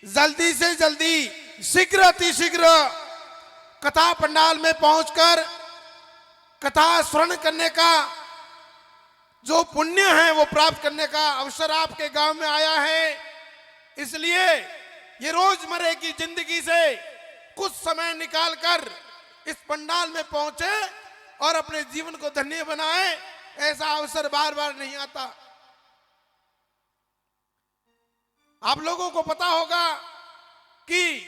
जल्दी से जल्दी शीघ्र अतिशीघ्र कथा पंडाल में पहुंचकर कथा श्रवण करने का जो पुण्य है वो प्राप्त करने का अवसर आपके गांव में आया है। इसलिए ये रोजमर्रे की जिंदगी से कुछ समय निकालकर इस पंडाल में पहुंचे और अपने जीवन को धन्य बनाए। ऐसा अवसर बार बार नहीं आता। आप लोगों को पता होगा कि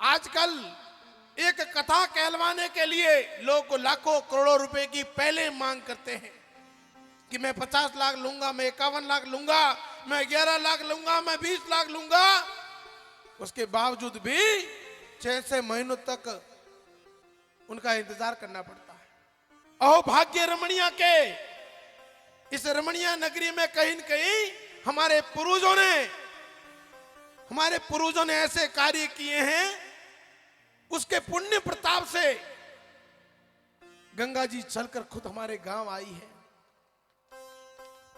आजकल एक कथा कहलवाने के लिए लोग लाखों करोड़ों रुपए की पहले मांग करते हैं कि मैं 50 लाख लूंगा, मैं 51 लाख लूंगा, मैं 11 लाख लूंगा, मैं 20 लाख लूंगा। उसके बावजूद भी 6 महीनों तक उनका इंतजार करना पड़ता है। अहो भाग्य रमणीया के इस रमणीया नगरी में कहीं न कहीं हमारे पूर्वजों ने ऐसे कार्य किए हैं, उसके पुण्य प्रताप से गंगा जी चलकर खुद हमारे गांव आई है।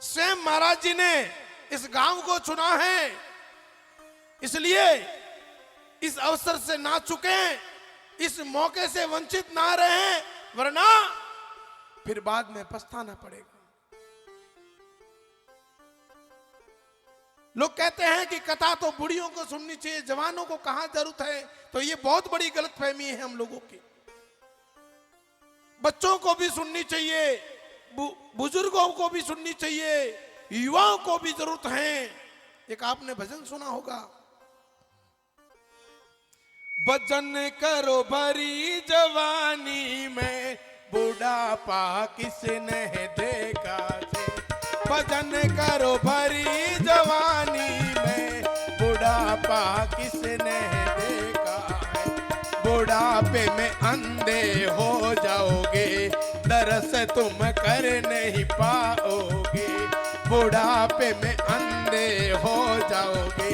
स्वयं महाराज जी ने इस गांव को चुना है, इसलिए इस अवसर से ना चुके, इस मौके से वंचित ना रहे, वरना फिर बाद में पछताना पड़ेगा। लोग कहते हैं कि कथा तो बुढ़ियों को सुननी चाहिए, जवानों को कहां जरूरत है। तो ये बहुत बड़ी गलतफहमी है हम लोगों की। बच्चों को भी सुननी चाहिए, बुजुर्गों को भी सुननी चाहिए, युवाओं को भी जरूरत है। एक आपने भजन सुना होगा, भजन करो भरी जवानी में बुढ़ापा किसने देखा से। भजन करो भरी जवानी में बुढ़ापा किसने देखा है। बुढ़ापे में अंधे हो जाओगे, दरस तुम कर नहीं पाओगे। बुढ़ापे में अंधे हो जाओगे,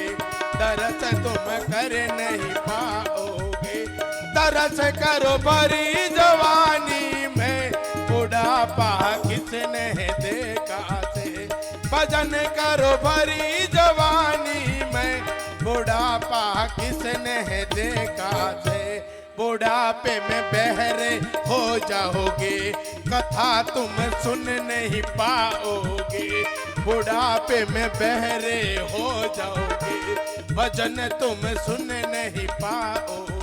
दरस तुम कर नहीं पाओगे। दरस करो भरी जवानी में बुढ़ापा किसने देखा से। भजन करो भरी जवानी में बुढ़ापा किसने देखा से। बुढ़ापे में बहरे हो जाओगे, कथा तुम सुन नहीं पाओगे। बुढ़ापे में बहरे हो जाओगे, भजन तुम सुन नहीं पाओगे।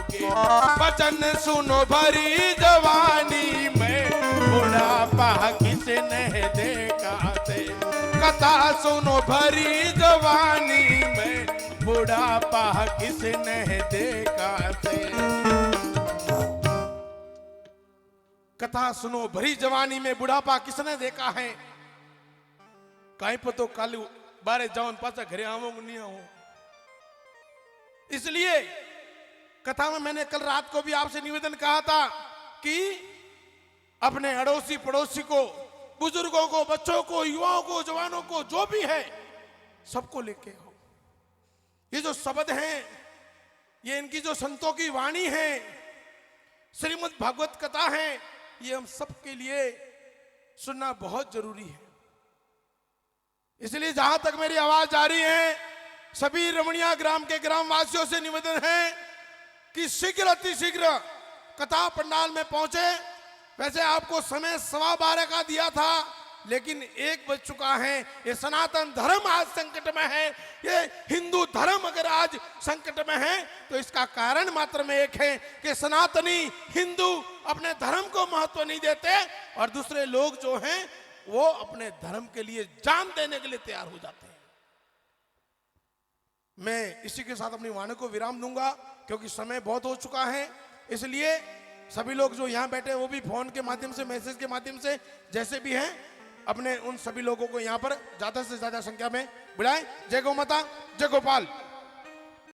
भजन सुनो भरी जवानी में बुढ़ापा किसने देखा से। कथा सुनो भरी जवानी में बुढ़ापा किसने देखा से। कथा सुनो भरी जवानी में बुढ़ापा किसने देखा है। कहीं पर तो कल बारे जाऊन पासा घरे आऊंगा नहीं आऊं। इसलिए कथा में मैंने कल रात को भी आपसे निवेदन कहा था कि अपने अड़ोसी पड़ोसी को, बुजुर्गों को, बच्चों को, युवाओं को, जवानों को, जो भी है सबको लेके आओ। ये जो शब्द हैं, ये इनकी जो संतों की वाणी है, श्रीमद् भागवत कथा है, ये हम सबके लिए सुनना बहुत जरूरी है। इसलिए जहां तक मेरी आवाज जा रही है, सभी रमणीया ग्राम के ग्रामवासियों से निवेदन है कि शीघ्र अतिशीघ्र कथा पंडाल में पहुंचे। वैसे आपको समय 12:15 का दिया था, लेकिन 1 बज चुका है। ये सनातन धर्म आज संकट में है। ये हिंदू धर्म अगर आज संकट में है तो इसका कारण मात्र में एक है कि सनातनी हिंदू अपने धर्म को महत्व नहीं देते और दूसरे लोग जो हैं वो अपने धर्म के लिए जान देने के लिए तैयार हो जाते हैं। मैं इसी के साथ अपनी वाणी को विराम दूंगा क्योंकि समय बहुत हो चुका है। इसलिए सभी लोग जो यहाँ बैठे वो भी फोन के माध्यम से, मैसेज के माध्यम से, जैसे भी हैं, अपने उन सभी लोगों को यहाँ पर ज्यादा से ज्यादा संख्या में बुलाएं। जय गौ माता, जय गोपाल।